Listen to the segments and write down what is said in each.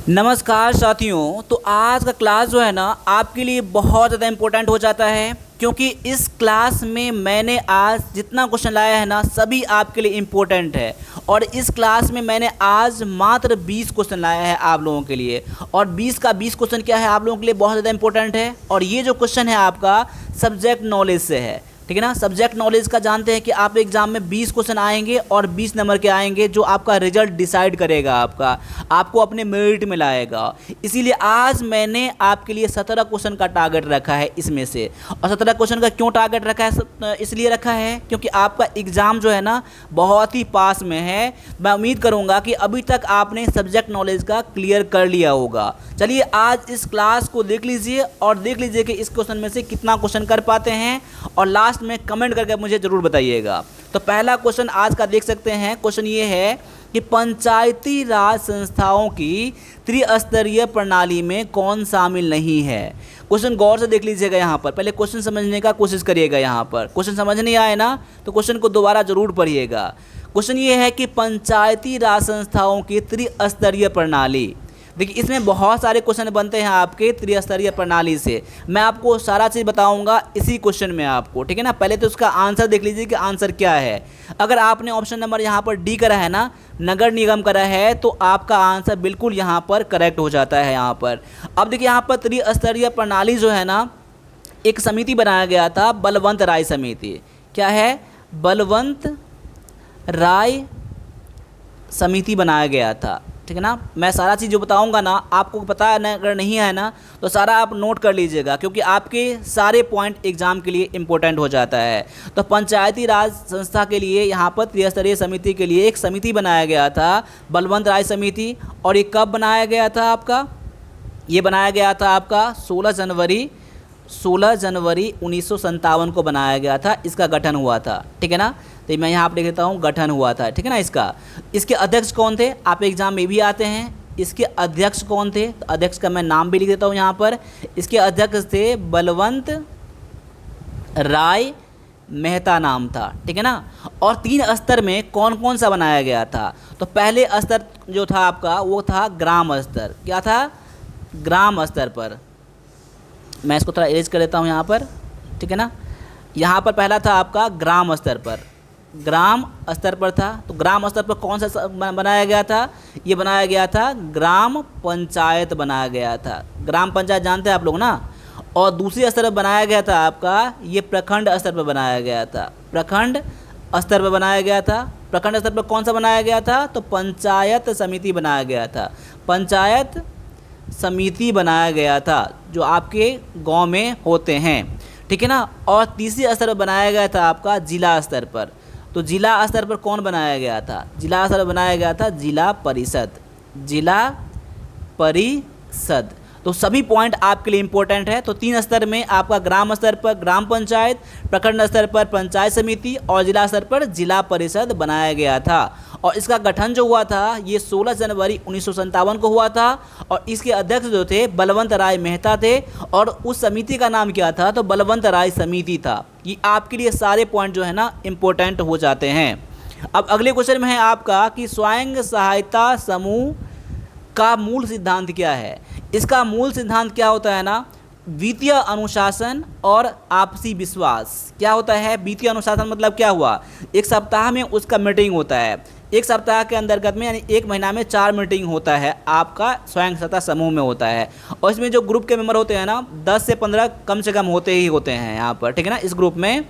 नमस्कार साथियों। तो आज का क्लास जो है ना आपके लिए बहुत ज़्यादा इम्पोर्टेंट हो जाता है, क्योंकि इस क्लास में मैंने आज जितना क्वेश्चन लाया है ना सभी आपके लिए इम्पोर्टेंट है। और इस क्लास में मैंने आज मात्र 20 क्वेश्चन लाया है आप लोगों के लिए, और 20 का 20 क्वेश्चन क्या है आप लोगों के लिए बहुत ज़्यादा इम्पोर्टेंट है। और ये जो क्वेश्चन है आपका सब्जेक्ट नॉलेज से है, ठीक है ना। सब्जेक्ट नॉलेज का जानते हैं कि आप एग्जाम में 20 क्वेश्चन आएंगे और 20 नंबर के आएंगे, जो आपका रिजल्ट डिसाइड करेगा, आपको अपने मेरिट में लाएगा। इसीलिए आज मैंने आपके लिए 17 क्वेश्चन का टारगेट रखा है इसमें से। और 17 क्वेश्चन का क्यों टारगेट रखा है, इसलिए रखा है क्योंकि आपका एग्ज़ाम जो है ना बहुत ही पास में है। मैं उम्मीद करूँगा कि अभी तक आपने सब्जेक्ट नॉलेज का क्लियर कर लिया होगा। चलिए आज इस क्लास को देख लीजिए और देख लीजिए कि इस क्वेश्चन में से कितना क्वेश्चन कर पाते हैं, और लास्ट में कमेंट करके मुझे ज़रूर बताइएगा। तो पहला क्वेश्चन आज का देख सकते हैं। क्वेश्चन ये है कि पंचायती राज संस्थाओं की त्रिस्तरीय प्रणाली में कौन शामिल नहीं है। क्वेश्चन गौर से देख लीजिएगा। यहाँ पर पहले क्वेश्चन समझने का कोशिश करिएगा। यहाँ पर क्वेश्चन समझ नहीं आए ना तो क्वेश्चन को दोबारा जरूर पढ़िएगा। क्वेश्चन ये है कि पंचायती राज संस्थाओं की त्रिस्तरीय प्रणाली। देखिए इसमें बहुत सारे क्वेश्चन बनते हैं आपके त्रिस्तरीय प्रणाली से। मैं आपको सारा चीज़ बताऊंगा इसी क्वेश्चन में आपको, ठीक है ना। पहले तो उसका आंसर देख लीजिए कि आंसर क्या है। अगर आपने ऑप्शन नंबर यहाँ पर डी करा है ना, नगर निगम करा है, तो आपका आंसर बिल्कुल यहाँ पर करेक्ट हो जाता है। यहाँ पर अब देखिए यहाँ पर त्रिस्तरीय प्रणाली जो है ना, एक समिति बनाया गया था, बलवंत राय समिति। क्या है? बलवंत राय समिति बनाया गया था, ठीक है ना। मैं सारा चीज़ जो बताऊंगा ना आपको पता है ना, अगर नहीं है ना तो सारा आप नोट कर लीजिएगा, क्योंकि आपके सारे पॉइंट एग्जाम के लिए इम्पोर्टेंट हो जाता है। तो पंचायती राज संस्था के लिए यहाँ पर त्रिस्तरीय समिति के लिए एक समिति बनाया गया था, बलवंत राय समिति। और ये कब बनाया गया था आपका? ये बनाया गया था आपका 16 जनवरी 1957 को बनाया गया था। इसका गठन हुआ था, ठीक है ना। तो मैं यहाँ पर लिख देता हूँ गठन हुआ था, ठीक है ना। इसके अध्यक्ष कौन थे? आप एग्जाम में भी आते हैं। इसके अध्यक्ष कौन थे? तो अध्यक्ष का मैं नाम भी लिख देता हूँ यहाँ पर। इसके अध्यक्ष थे बलवंत राय मेहता नाम था, ठीक है ना। और 3 स्तर में कौन कौन सा बनाया गया था? तो पहले स्तर जो था आपका वो था ग्राम स्तर। क्या था? ग्राम स्तर पर। मैं इसको थोड़ा इरेज कर देता हूँ यहाँ पर, ठीक है ना। यहाँ पर पहला था आपका ग्राम स्तर पर, ग्राम स्तर पर था। तो ग्राम स्तर पर कौन सा बनाया गया था? ये बनाया गया था ग्राम पंचायत बनाया गया था। ग्राम पंचायत जानते हैं आप लोग ना। और दूसरी स्तर पर बनाया गया था आपका ये प्रखंड स्तर पर बनाया गया था। प्रखंड स्तर पर बनाया गया था। प्रखंड स्तर पर कौन सा बनाया गया था? तो पंचायत समिति बनाया गया था। पंचायत समिति बनाया गया था जो आपके गांव में होते हैं, ठीक है ना। और तीसरी स्तर पर बनाया गया था आपका जिला स्तर पर। तो जिला स्तर पर कौन बनाया गया था? जिला स्तर पर बनाया गया था जिला परिषद। जिला परिषद। तो सभी पॉइंट आपके लिए इंपॉर्टेंट है। तो 3 स्तर में आपका ग्राम स्तर पर ग्राम पंचायत, प्रखंड स्तर पर पंचायत समिति और जिला स्तर पर जिला परिषद बनाया गया था। और इसका गठन जो हुआ था ये 16 जनवरी 1957 को हुआ था। और इसके अध्यक्ष जो थे बलवंत राय मेहता थे। और उस समिति का नाम क्या था? तो बलवंत राय समिति था। ये आपके लिए सारे पॉइंट जो है ना इम्पोर्टेंट हो जाते हैं। अब अगले क्वेश्चन में है आपका कि स्वयं सहायता समूह का मूल सिद्धांत क्या है। इसका मूल सिद्धांत क्या होता है ना? वित्तीय अनुशासन और आपसी विश्वास। क्या होता है वित्तीय अनुशासन? मतलब क्या हुआ? एक सप्ताह में उसका मीटिंग होता है। एक सप्ताह के अंतर्गत में यानी एक महीना में 4 मीटिंग होता है आपका स्वयं सहायता समूह में होता है। और इसमें जो ग्रुप के मेंबर होते हैं ना 10 से 15 कम से कम होते ही होते हैं यहाँ पर, ठीक है ना। इस ग्रुप में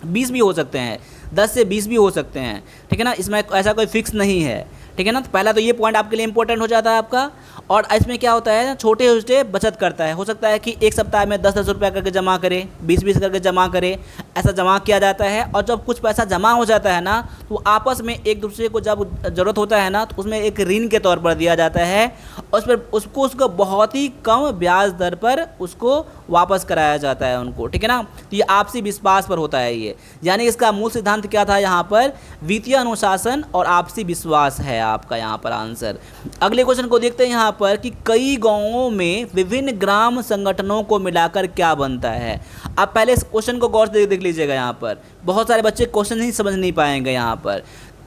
20 भी हो सकते हैं, 10 से 20 भी हो सकते हैं, ठीक है ना। इसमें ऐसा कोई फिक्स नहीं है, ठीक है ना। तो पहला तो ये पॉइंट आपके लिए इंपॉर्टेंट हो जाता है आपका। और इसमें क्या होता है छोटे छोटे बचत करता है। हो सकता है कि एक सप्ताह में 10-10 रुपया करके जमा करे, 20-20 करके जमा करे, ऐसा जमा किया जाता है। और जब कुछ पैसा जमा हो जाता है ना तो आपस में एक दूसरे को जब ज़रूरत होता है ना तो उसमें एक ऋण के तौर पर दिया जाता है। और उस पर उसको बहुत ही कम ब्याज दर पर उसको वापस कराया जाता है उनको, ठीक है ना। तो ये आपसी विश्वास पर होता है ये। यानी इसका मूल सिद्धांत क्या था यहाँ पर? वित्तीय अनुशासन और आपसी विश्वास है आपका यहाँ पर आंसर। अगले क्वेश्चन को देखते हैं यहाँ पर कि कई गांवों में विभिन्न ग्राम संगठनों को मिलाकर क्या बनता है। आप पहले इस क्वेश्चन को गौर से देख लीजिएगा। यहाँ पर बहुत सारे बच्चे क्वेश्चन नहीं समझ नहीं पाएंगे। यहाँ पर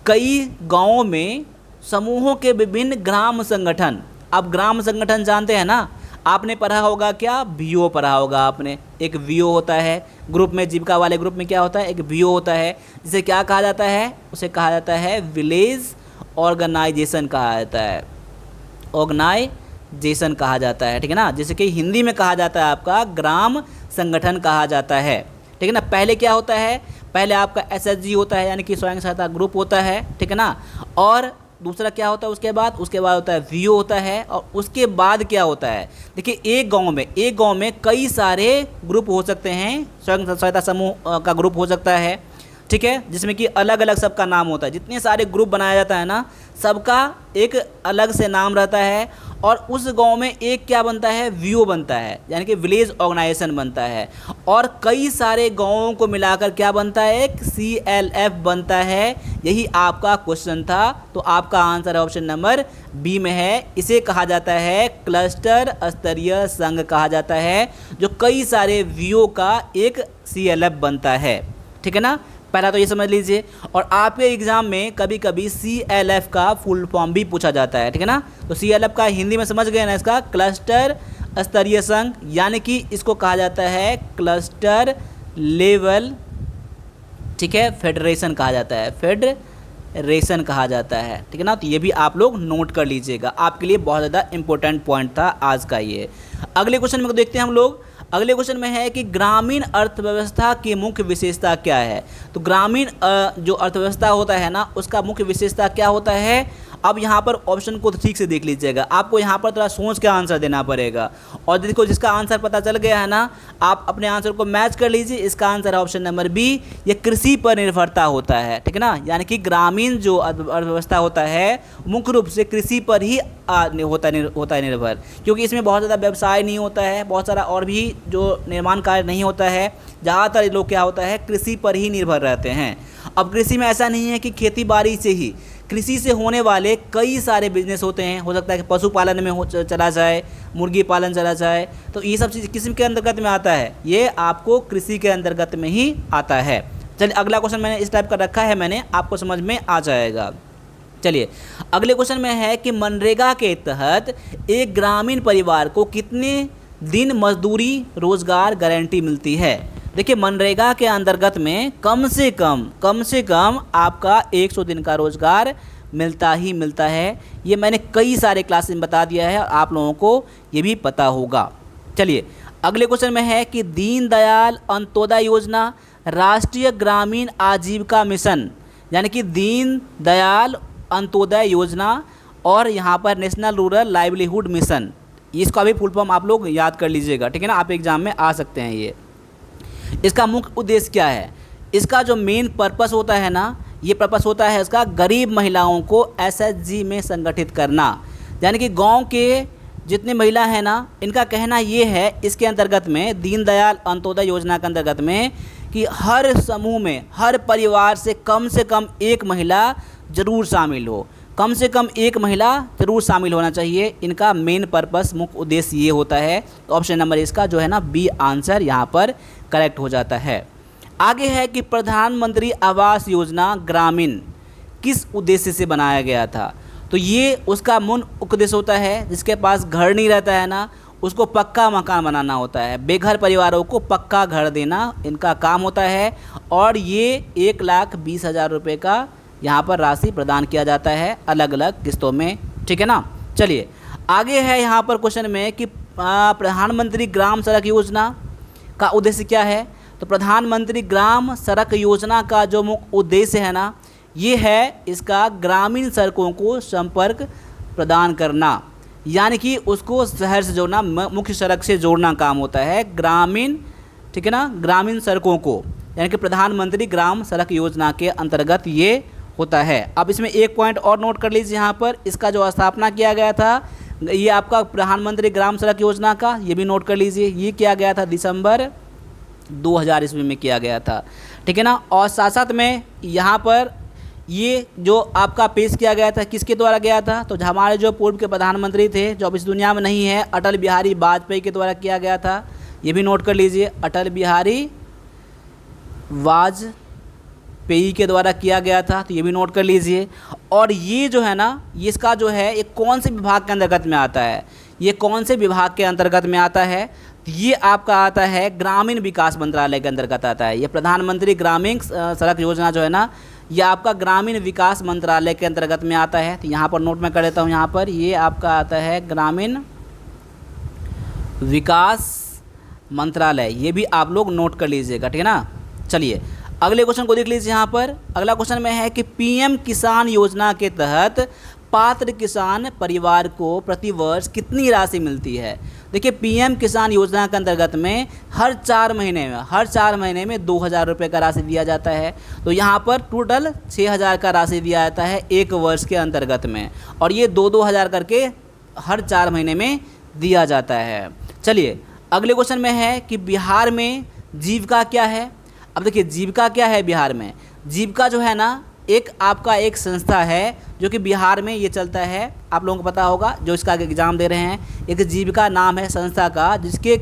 कई गांवों में समूहों के विभिन्न ग्राम संगठन अब ग्राम संगठन जानते हैं ना, आपने पढ़ा होगा क्या, वीओ पढ़ा होगा आपने। एक वीओ होता है ग्रुप में, जीविका वाले ग्रुप में क्या होता है, एक वीओ होता है, जिसे क्या कहा जाता है, उसे कहा जाता है विलेज ऑर्गेनाइजेशन कहा जाता है, ऑर्गेनाइजेशन कहा जाता है, ठीक है ना, जिसे कि हिंदी में कहा जाता है आपका ग्राम संगठन कहा जाता है, ठीक है ना। पहले क्या होता है, पहले आपका एसएचजी होता है, यानी कि स्वयं सहायता ग्रुप होता है, ठीक है ना। और दूसरा क्या होता है उसके बाद होता है वीओ होता है, और उसके बाद क्या होता है, देखिए एक गांव में कई सारे ग्रुप हो सकते हैं, स्वयं सहायता समूह का ग्रुप हो सकता है, ठीक है, जिसमें कि अलग अलग सबका नाम होता है। जितने सारे ग्रुप बनाया जाता है ना, सबका एक अलग से नाम रहता है, और उस गांव में एक क्या बनता है, वीओ बनता है, यानी कि विलेज ऑर्गेनाइजेशन बनता है, और कई सारे गांवों को मिलाकर क्या बनता है, एक सीएलएफ बनता है। यही आपका क्वेश्चन था, तो आपका आंसर ऑप्शन नंबर बी में है। इसे कहा जाता है क्लस्टर स्तरीय संघ कहा जाता है, जो कई सारे वीओ का एक सीएलएफ बनता है, ठीक है ना। पहला तो ये समझ लीजिए। और आपके एग्जाम में कभी कभी सीएलएफ का फुल फॉर्म भी पूछा जाता है, ठीक है ना। तो सीएलएफ का हिंदी में समझ गए ना, इसका क्लस्टर स्तरीय संघ, यानी कि इसको कहा जाता है क्लस्टर लेवल, ठीक है, फेडरेशन कहा जाता है, फेडरेशन कहा जाता है, ठीक है ना। तो ये भी आप लोग नोट कर लीजिएगा, आपके लिए बहुत ज़्यादा इंपॉर्टेंट पॉइंट था आज का ये। अगले क्वेश्चन में देखते हैं हम लोग। अगले क्वेश्चन में है कि ग्रामीण अर्थव्यवस्था की मुख्य विशेषता क्या है। तो ग्रामीण जो अर्थव्यवस्था होता है ना, उसका मुख्य विशेषता क्या होता है। अब यहाँ पर ऑप्शन को ठीक से देख लीजिएगा, आपको यहाँ पर थोड़ा सोच के आंसर देना पड़ेगा। और देखो जिसका आंसर पता चल गया है ना, आप अपने आंसर को मैच कर लीजिए। इसका आंसर है ऑप्शन नंबर बी, ये कृषि पर निर्भरता होता है, ठीक है ना। यानी कि ग्रामीण जो अर्थव्यवस्था होता है मुख्य रूप से कृषि पर ही होता है निर्भर, क्योंकि इसमें बहुत ज़्यादा व्यवसाय नहीं होता है, बहुत सारा और भी जो निर्माण कार्य नहीं होता है। ज़्यादातर लोग क्या होता है, कृषि पर ही निर्भर रहते हैं। अब कृषि में ऐसा नहीं है कि खेती बाड़ी से ही, कृषि से होने वाले कई सारे बिजनेस होते हैं। हो सकता है कि पशुपालन में चला जाए, मुर्गी पालन चला जाए, तो ये सब चीज़ किस के अंतर्गत में आता है, ये आपको कृषि के अंतर्गत में ही आता है। चलिए अगला क्वेश्चन मैंने इस टाइप का रखा है, मैंने आपको समझ में आ जाएगा। चलिए अगले क्वेश्चन में है कि मनरेगा के तहत एक ग्रामीण परिवार को कितने दिन मजदूरी रोजगार गारंटी मिलती है। देखिए मनरेगा के अंतर्गत में कम से कम आपका 100 दिन का रोजगार मिलता ही मिलता है। ये मैंने कई सारे क्लास में बता दिया है और आप लोगों को ये भी पता होगा। चलिए अगले क्वेश्चन में है कि दीनदयाल अंत्योदय योजना राष्ट्रीय ग्रामीण आजीविका मिशन, यानी कि दीनदयाल अंत्योदय योजना और यहाँ पर नेशनल रूरल लाइवलीहुड मिशन, इसका भी फुल फॉर्म आप लोग याद कर लीजिएगा, ठीक है ना। आप एग्जाम में आ सकते हैं ये। इसका मुख्य उद्देश्य क्या है, इसका जो मेन पर्पस होता है ना, ये पर्पस होता है इसका गरीब महिलाओं को एसएचजी में संगठित करना। यानी कि गांव के जितने महिला हैं ना, इनका कहना ये है इसके अंतर्गत में, दीनदयाल अंत्योदय योजना के अंतर्गत में, कि हर समूह में, हर परिवार से कम एक महिला ज़रूर शामिल हो, कम से कम एक महिला ज़रूर शामिल होना चाहिए। इनका मेन पर्पस, मुख्य उद्देश्य ये होता है। तो ऑप्शन नंबर इसका जो है ना बी आंसर यहाँ पर करेक्ट हो जाता है। आगे है कि प्रधानमंत्री आवास योजना ग्रामीण किस उद्देश्य से बनाया गया था। तो ये उसका मूल उद्देश्य होता है, जिसके पास घर नहीं रहता है ना, उसको पक्का मकान बनाना होता है। बेघर परिवारों को पक्का घर देना इनका काम होता है। और ये 1,20,000 रुपये का यहाँ पर राशि प्रदान किया जाता है अलग अलग किस्तों में, ठीक है ना। चलिए आगे है यहाँ पर क्वेश्चन में कि प्रधानमंत्री ग्राम सड़क योजना का उद्देश्य क्या है। तो प्रधानमंत्री ग्राम सड़क योजना का जो मुख्य उद्देश्य है ना, ये है इसका ग्रामीण सड़कों को संपर्क प्रदान करना, यानी कि उसको शहर से जोड़ना, मुख्य सड़क से जोड़ना काम होता है ग्रामीण, ठीक है ना, ग्रामीण सड़कों को, यानी कि प्रधानमंत्री ग्राम सड़क योजना के अंतर्गत ये होता है। अब इसमें एक पॉइंट और नोट कर लीजिए, यहाँ पर इसका जो स्थापना किया गया था, ये आपका प्रधानमंत्री ग्राम सड़क योजना का, ये भी नोट कर लीजिए, ये किया गया था दिसंबर 2000 ईस्वी में किया गया था, ठीक है ना। और साथ साथ में यहाँ पर ये जो आपका पेश किया गया था किसके द्वारा गया था, तो हमारे जो पूर्व के प्रधानमंत्री थे, जो अब इस दुनिया में नहीं है, अटल बिहारी वाजपेयी के द्वारा किया गया था। ये भी नोट कर लीजिए, अटल बिहारी वाजपेयी पेई के द्वारा किया गया था, तो ये भी नोट कर लीजिए। और ये जो है ना, ये इसका जो है ये कौन से विभाग के अंतर्गत में आता है, ये कौन से विभाग के अंतर्गत में आता है, तो ये आपका आता है ग्रामीण विकास मंत्रालय के अंतर्गत आता है। ये प्रधानमंत्री ग्रामीण सड़क योजना जो है ना, ये आपका ग्रामीण विकास मंत्रालय के अंतर्गत में आता है। तो यहाँ पर नोट मैं कर देता हूँ, यहाँ पर ये आपका आता है ग्रामीण विकास मंत्रालय, ये भी आप लोग नोट कर लीजिएगा, ठीक है ना। चलिए अगले क्वेश्चन को देख लीजिए। यहाँ पर अगला क्वेश्चन में है कि पीएम किसान योजना के तहत पात्र किसान परिवार को प्रति वर्ष कितनी राशि मिलती है। देखिए पीएम किसान योजना के अंतर्गत में हर 4 महीने में 2,000 रुपये का राशि दिया जाता है। तो यहाँ पर टोटल 6,000 का राशि दिया जाता है एक वर्ष के अंतर्गत में, और ये 2-2 हज़ार करके हर 4 महीने में दिया जाता है। चलिए अगले क्वेश्चन में है कि बिहार में जीविका क्या है। अब देखिए जीविका क्या है बिहार में, जीविका जो है ना एक आपका एक संस्था है जो कि बिहार में ये चलता है, आप लोगों को पता होगा जो इसका एग्ज़ाम दे रहे हैं। एक जीविका नाम है संस्था का, जिसे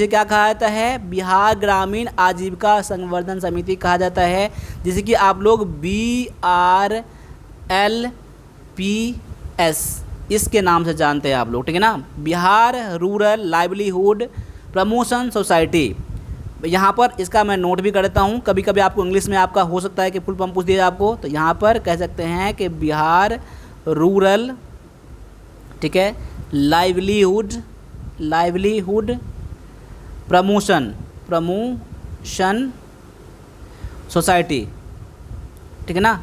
क्या कहा जाता है, बिहार ग्रामीण आजीविका संवर्धन समिति कहा जाता है, जिसे कि आप लोग BRLPS इसके नाम से जानते हैं आप लोग, ठीक है ना, Bihar rural livelihood promotion society. यहाँ पर इसका मैं नोट भी कर देता हूँ, कभी कभी आपको इंग्लिश में आपका हो सकता है कि फुल फॉर्म पूछ दिया आपको, तो यहाँ पर कह सकते हैं कि बिहार रूरल, ठीक है, लाइवलीहुड प्रमोशन सोसाइटी, ठीक है ना।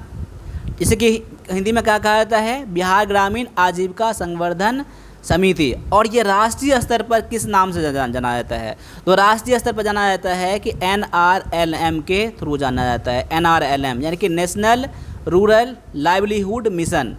इसे कि हिंदी में क्या कहा जाता है, बिहार ग्रामीण आजीविका संवर्धन समिति। और ये राष्ट्रीय स्तर पर किस नाम से जाना जाता है, तो राष्ट्रीय स्तर पर जाना जाता है कि NRLM के थ्रू जाना जाता है। NRLM यानी कि नेशनल रूरल लाइवलीहुड मिशन,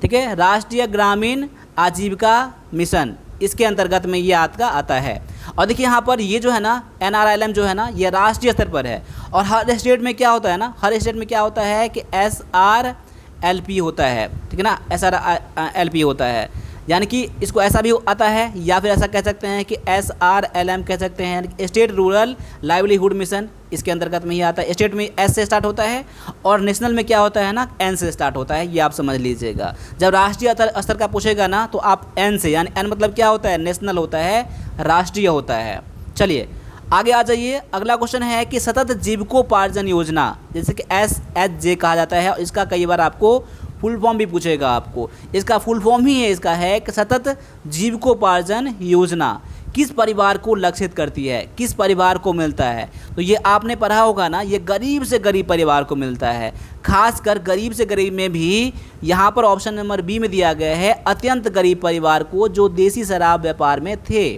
ठीक है, राष्ट्रीय ग्रामीण आजीविका मिशन, इसके अंतर्गत में ये आपका आता है। और देखिए यहाँ पर ये जो है ना NRLM जो है ना, ये राष्ट्रीय स्तर पर है। और हर स्टेट में क्या होता है ना, हर स्टेट में क्या होता है कि SRLP होता है, ठीक है ना, SRLP होता है, यानी कि इसको ऐसा भी आता है, या फिर ऐसा कह सकते हैं कि SRLM कह सकते हैं, स्टेट रूरल लाइवलीहुड मिशन, इसके अंतर्गत में ही आता है। स्टेट में S से स्टार्ट होता है और नेशनल में क्या होता है ना, N से स्टार्ट होता है, ये आप समझ लीजिएगा। जब राष्ट्रीय स्तर का पूछेगा ना तो आप N से, यानी N मतलब क्या होता है, नेशनल होता है, राष्ट्रीय होता है। चलिए आगे आ जाइए। अगला क्वेश्चन है कि सतत जीविकोपार्जन योजना, जैसे कि SHJ कहा जाता है, और इसका कई बार आपको फुल फॉर्म भी पूछेगा आपको। इसका फुल फॉर्म ही है, इसका है कि सतत जीविकोपार्जन योजना किस परिवार को लक्षित करती है, किस परिवार को मिलता है। तो ये आपने पढ़ा होगा ना, ये गरीब से गरीब परिवार को मिलता है। खासकर गरीब से गरीब में भी यहाँ पर ऑप्शन नंबर B में दिया गया है अत्यंत गरीब परिवार को जो देसी शराब व्यापार में थे।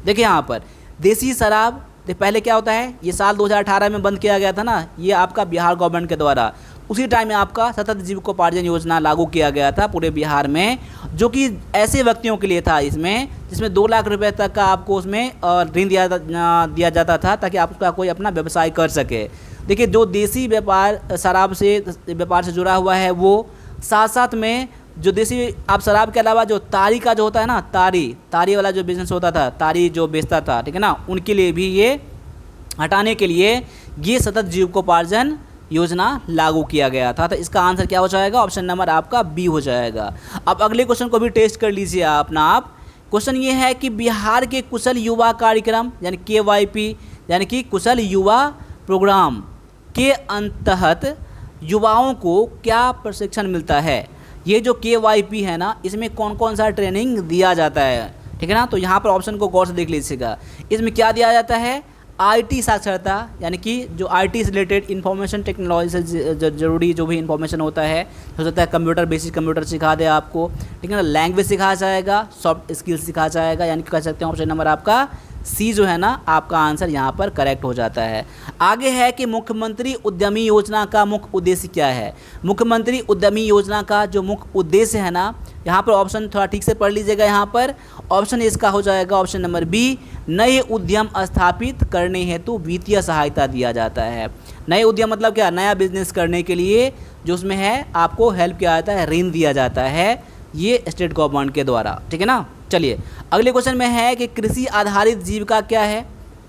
देखिए यहाँ पर देसी शराब पहले क्या होता है, ये साल 2018 में बंद किया गया था ना, ये आपका बिहार गवर्नमेंट के द्वारा। उसी टाइम में आपका सतत जीविकोपार्जन योजना लागू किया गया था पूरे बिहार में, जो कि ऐसे व्यक्तियों के लिए था इसमें जिसमें 2 लाख रुपए तक का आपको उसमें ऋण दिया जाता था, ताकि आप उसका कोई अपना व्यवसाय कर सके। देखिए जो देसी व्यापार शराब से व्यापार से जुड़ा हुआ है, वो साथ साथ में जो देसी आप शराब के अलावा जो तारी का जो होता है ना, तारी वाला जो बिजनेस होता था, तारी जो बेचता था, ठीक है ना, उनके लिए भी ये हटाने के लिए ये सतत जीविकोपार्जन योजना लागू किया गया था। तो इसका आंसर क्या हो जाएगा, ऑप्शन नंबर आपका B हो जाएगा। अब अगले क्वेश्चन को भी टेस्ट कर लीजिए अपना आप। क्वेश्चन ये है कि बिहार के कुशल युवा कार्यक्रम यानी KYP यानी कि कुशल युवा प्रोग्राम के अंतर्गत युवाओं को क्या प्रशिक्षण मिलता है। ये जो KYP है ना, इसमें कौन कौन सा ट्रेनिंग दिया जाता है, ठीक है ना। तो यहाँ पर ऑप्शन को गौर से देख लीजिएगा। इसमें क्या दिया जाता है, IT साक्षरता यानी कि जो IT से रिलेटेड इंफॉर्मेशन टेक्नोलॉजी से जरूरी जो भी इंफॉर्मेशन होता है, हो सकता है कंप्यूटर, बेसिक कंप्यूटर सिखा दे आपको, ठीक है ना, लैंग्वेज सिखाया जाएगा, सॉफ्ट स्किल्स सिखाया जाएगा, यानी कि कह सकते हैं ऑप्शन नंबर आपका C जो है ना, आपका आंसर यहाँ पर करेक्ट हो जाता है। आगे है कि मुख्यमंत्री उद्यमी योजना का मुख्य उद्देश्य क्या है। मुख्यमंत्री उद्यमी योजना का जो मुख्य उद्देश्य है ना, यहाँ पर ऑप्शन थोड़ा ठीक से पढ़ लीजिएगा। यहाँ पर ऑप्शन इसका हो जाएगा ऑप्शन नंबर B, नए उद्यम स्थापित करने हेतु वित्तीय सहायता दिया जाता है। नए उद्यम मतलब क्या, नया बिजनेस करने के लिए जो उसमें है आपको हेल्प किया जाता है, ऋण दिया जाता है, ये स्टेट गवर्नमेंट के द्वारा, ठीक है ना। चलिए अगले क्वेश्चन में है कि कृषि आधारित जीविका क्या है।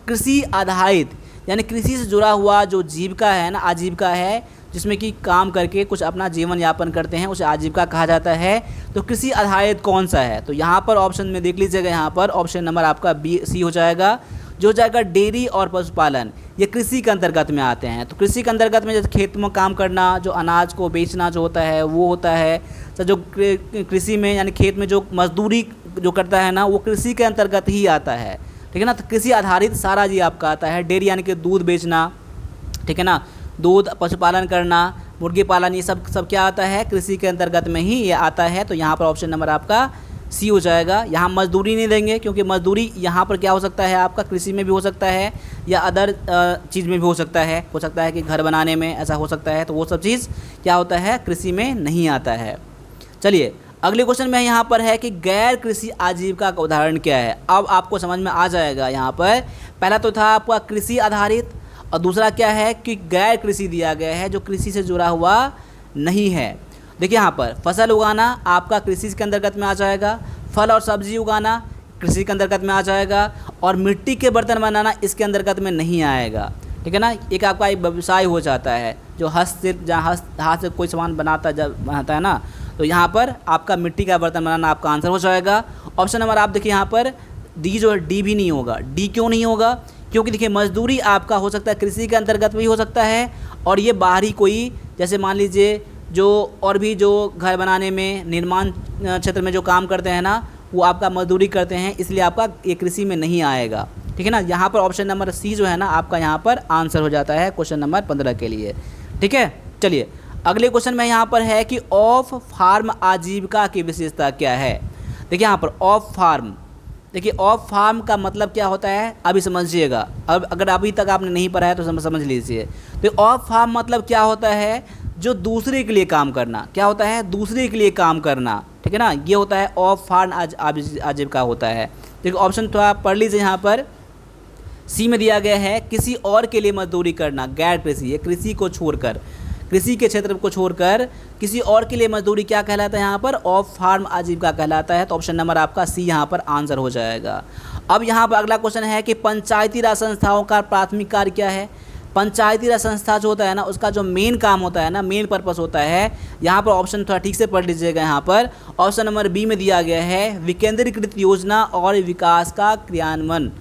कृषि आधारित यानी कृषि से जुड़ा हुआ जो जीविका है ना, आजीविका है, जिसमें कि काम करके कुछ अपना जीवन यापन करते हैं, उसे आजीविका कहा जाता है। तो कृषि आधारित कौन सा है? तो यहाँ पर ऑप्शन में देख लीजिएगा, यहाँ पर ऑप्शन नंबर आपका बी सी हो जाएगा, जो हो जाएगा डेयरी और पशुपालन। ये कृषि के अंतर्गत में आते हैं। तो कृषि के अंतर्गत में जैसे खेत में काम करना, जो अनाज को बेचना जो होता है वो होता है। तो जो कृषि में यानी खेत में जो मजदूरी जो करता है ना, वो कृषि के अंतर्गत ही आता है, ठीक है ना। तो कृषि आधारित सारा जी आपका आता है। डेयरी यानी कि दूध बेचना, ठीक है ना, दूध, पशुपालन करना, मुर्गी पालन, ये सब क्या आता है? कृषि के अंतर्गत में ही ये आता है। तो यहाँ पर ऑप्शन नंबर आपका सी हो जाएगा। यहाँ मजदूरी नहीं देंगे, क्योंकि मजदूरी यहाँ पर क्या हो सकता है आपका, कृषि में भी हो सकता है या अदर चीज़ में भी हो सकता है कि घर बनाने में ऐसा हो सकता है। तो वो सब चीज़ क्या होता है, कृषि में नहीं आता है। चलिए अगले क्वेश्चन में यहाँ पर है कि गैर कृषि आजीविका का उदाहरण क्या है। अब आपको समझ में आ जाएगा। यहाँ पर पहला तो था आपका कृषि आधारित, और दूसरा क्या है कि गैर कृषि दिया गया है, जो कृषि से जुड़ा हुआ नहीं है। देखिए यहाँ पर फसल उगाना आपका कृषि के अंतर्गत में आ जाएगा, फल और सब्जी उगाना कृषि के अंतर्गत में आ जाएगा, और मिट्टी के बर्तन बनाना इसके अंतर्गत में नहीं आएगा, ठीक है ना। एक आपका एक व्यवसाय हो जाता है, जो हस्तशिल्प, जहाँ हाथ से कोई सामान बनाता है ना, तो यहाँ पर आपका मिट्टी का बर्तन बनाना आपका आंसर हो जाएगा। ऑप्शन नंबर आप देखिए यहाँ पर डी जो है, डी भी नहीं होगा। डी क्यों नहीं होगा? क्योंकि देखिए मजदूरी आपका हो सकता है कृषि के अंतर्गत भी हो सकता है, और ये बाहरी कोई, जैसे मान लीजिए जो और भी जो घर बनाने में, निर्माण क्षेत्र में जो काम करते हैं ना, वो आपका मजदूरी करते हैं, इसलिए आपका ये कृषि में नहीं आएगा, ठीक है ना। यहाँ पर ऑप्शन नंबर सी जो है ना आपका यहाँ पर आंसर हो जाता है क्वेश्चन नंबर 15 के लिए, ठीक है। चलिए अगले क्वेश्चन में यहाँ पर है कि ऑफ फार्म आजीविका की विशेषता क्या है। देखिए यहाँ पर ऑफ फार्म, देखिए ऑफ फार्म का मतलब क्या होता है अभी समझिएगा। अब अगर अभी तक आपने नहीं पढ़ा है तो समझ लीजिए। तो ऑफ फार्म मतलब क्या होता है, जो दूसरे के लिए काम करना। क्या होता है? दूसरे के लिए काम करना, ठीक है ना। ये होता है ऑफ फार्म आजीविका होता है। देखिए ऑप्शन थोड़ा पढ़ लीजिए। यहाँ पर सी में दिया गया है किसी और के लिए मजदूरी करना, गैर कृषि, ये कृषि को छोड़कर, कृषि के क्षेत्र को छोड़कर किसी और के लिए मजदूरी क्या कहलाता है? यहाँ पर ऑफ फार्म आजीविका कहलाता है। तो ऑप्शन नंबर आपका सी यहाँ पर आंसर हो जाएगा। अब यहाँ पर अगला क्वेश्चन है कि पंचायती राज संस्थाओं का प्राथमिक कार्य क्या है। पंचायती राज संस्था जो होता है ना, उसका जो मेन काम होता है ना, मेन पर्पस होता है, यहाँ पर ऑप्शन थोड़ा ठीक से पढ़ लीजिएगा। यहाँ पर ऑप्शन नंबर बी में दिया गया है विकेंद्रीकृत योजना और विकास का क्रियान्वयन।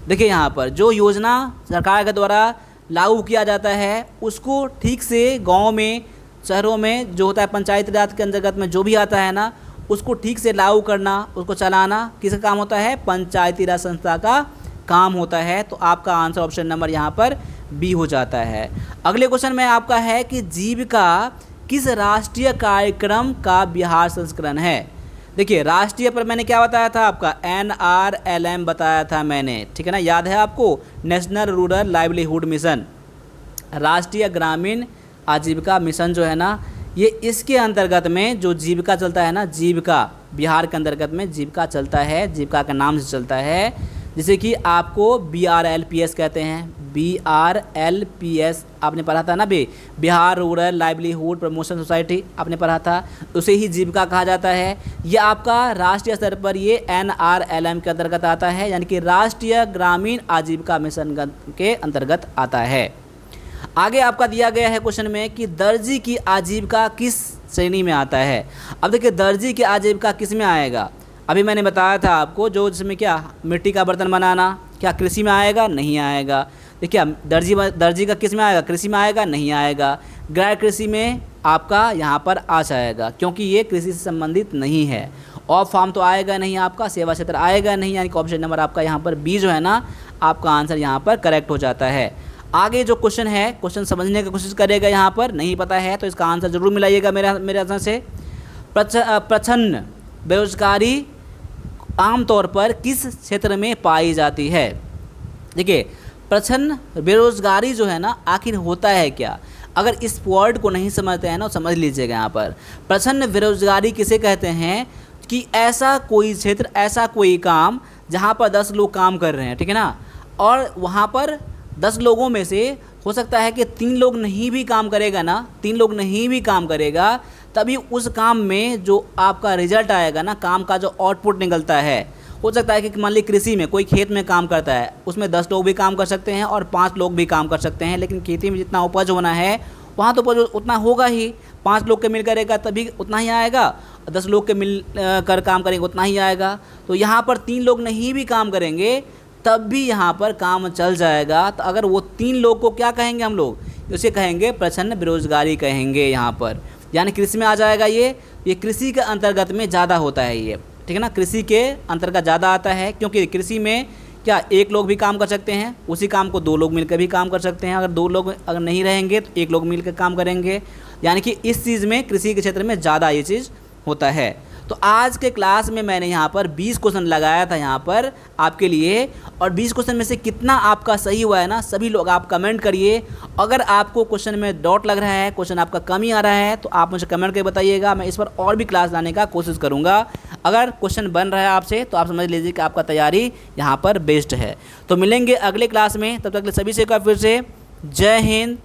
देखिए यहाँ पर जो योजना सरकार के द्वारा लागू किया जाता है, उसको ठीक से गांव में, शहरों में जो होता है पंचायती राज के अंतर्गत में जो भी आता है ना, उसको ठीक से लागू करना, उसको चलाना किसका काम होता है? पंचायती राज संस्था का काम होता है। तो आपका आंसर ऑप्शन नंबर यहाँ पर बी हो जाता है। अगले क्वेश्चन में आपका है कि जीविका किस राष्ट्रीय कार्यक्रम का बिहार संस्करण है। देखिए राष्ट्रीय पर मैंने क्या बताया था आपका, NRLM बताया था मैंने, ठीक है ना, याद है आपको, नेशनल रूरल लाइवलीहुड मिशन, राष्ट्रीय ग्रामीण आजीविका मिशन जो है ना, ये इसके अंतर्गत में जो जीविका चलता है ना, जीविका बिहार के अंतर्गत में जीविका चलता है, जीविका का नाम से चलता है, जैसे कि आपको BRLPS कहते हैं। BRLPS आपने पढ़ा था ना भी, Bihar rural livelihood promotion society आपने पढ़ा था, उसे ही जीविका कहा जाता है। ये आपका राष्ट्रीय स्तर पर ये NRLM के अंतर्गत आता है, यानी कि राष्ट्रीय ग्रामीण आजीविका मिशन के अंतर्गत आता है। आगे आपका दिया गया है क्वेश्चन में कि दर्जी की आजीविका किस श्रेणी में आता है। अब देखिए दर्जी की आजीविका किस में आएगा, अभी मैंने बताया था आपको, जो जिसमें क्या मिट्टी का बर्तन बनाना, क्या कृषि में आएगा? नहीं आएगा। देखिए दर्जी का किस में आएगा? कृषि में आएगा? नहीं आएगा। गैर कृषि में आपका यहाँ पर आ जाएगा, क्योंकि ये कृषि से संबंधित नहीं है। ऑफ फार्म तो आएगा नहीं आपका, सेवा क्षेत्र आएगा नहीं, यानी कि ऑप्शन नंबर आपका यहाँ पर बी जो है ना, आपका आंसर यहाँ पर करेक्ट हो जाता है। आगे जो क्वेश्चन है, क्वेश्चन समझने की कोशिश करेगा, यहाँ पर नहीं पता है तो इसका आंसर जरूर मिलाइएगा मेरे आंसर से। प्रच्छन्न बेरोजगारी आमतौर पर किस क्षेत्र में पाई जाती है। देखिए प्रच्छन्न बेरोजगारी जो है ना, आखिर होता है क्या? अगर इस वर्ड को नहीं समझते हैं ना, तो समझ लीजिएगा। यहाँ पर प्रच्छन्न बेरोजगारी किसे कहते हैं कि ऐसा कोई क्षेत्र, ऐसा कोई काम जहाँ पर 10 लोग काम कर रहे हैं, ठीक है ना, और वहाँ पर 10 लोगों में से हो सकता है कि 3 लोग नहीं भी काम करेगा ना, 3 लोग नहीं भी काम करेगा, तभी उस काम में जो आपका रिजल्ट आएगा ना, काम का जो आउटपुट निकलता है, हो सकता है कि मान लीजिए कृषि में कोई खेत में काम करता है, उसमें 10 लोग भी काम कर सकते हैं और 5 लोग भी काम कर सकते हैं, लेकिन खेती में जितना उपज होना है वहाँ तो उपज उतना होगा ही। 5 लोग के मिल करेगा तभी उतना ही आएगा, 10 लोग के मिल कर काम करेंगे उतना ही आएगा। तो यहाँ पर 3 लोग नहीं भी काम करेंगे तब भी यहाँ पर काम चल जाएगा। तो अगर वो 3 लोग को क्या कहेंगे हम लोग, उसे कहेंगे प्रच्छन्न बेरोजगारी कहेंगे यहाँ पर, यानी कृषि में आ जाएगा। ये कृषि के अंतर्गत में ज़्यादा होता है ये, ठीक है ना, कृषि के अंतर्गत ज़्यादा आता है, क्योंकि कृषि में क्या 1 लोग भी काम कर सकते हैं, उसी काम को 2 लोग मिलकर भी काम कर सकते हैं। अगर 2 लोग अगर नहीं रहेंगे तो 1 लोग मिलकर काम करेंगे, यानी कि इस चीज़ में कृषि के क्षेत्र में ज़्यादा ये चीज़ होता है। तो आज के क्लास में मैंने यहाँ पर 20 क्वेश्चन लगाया था यहाँ पर आपके लिए, और 20 क्वेश्चन में से कितना आपका सही हुआ है ना, सभी लोग आप कमेंट करिए। अगर आपको क्वेश्चन में डाउट लग रहा है, क्वेश्चन आपका कमी आ रहा है, तो आप मुझे कमेंट करके बताइएगा, मैं इस पर और भी क्लास लाने का कोशिश करूँगा। अगर क्वेश्चन बन रहा है आपसे तो आप समझ लीजिए कि आपका तैयारी यहाँ पर बेस्ट है। तो मिलेंगे अगले क्लास में, तब तक के लिए सभी से का फिर से जय हिंद,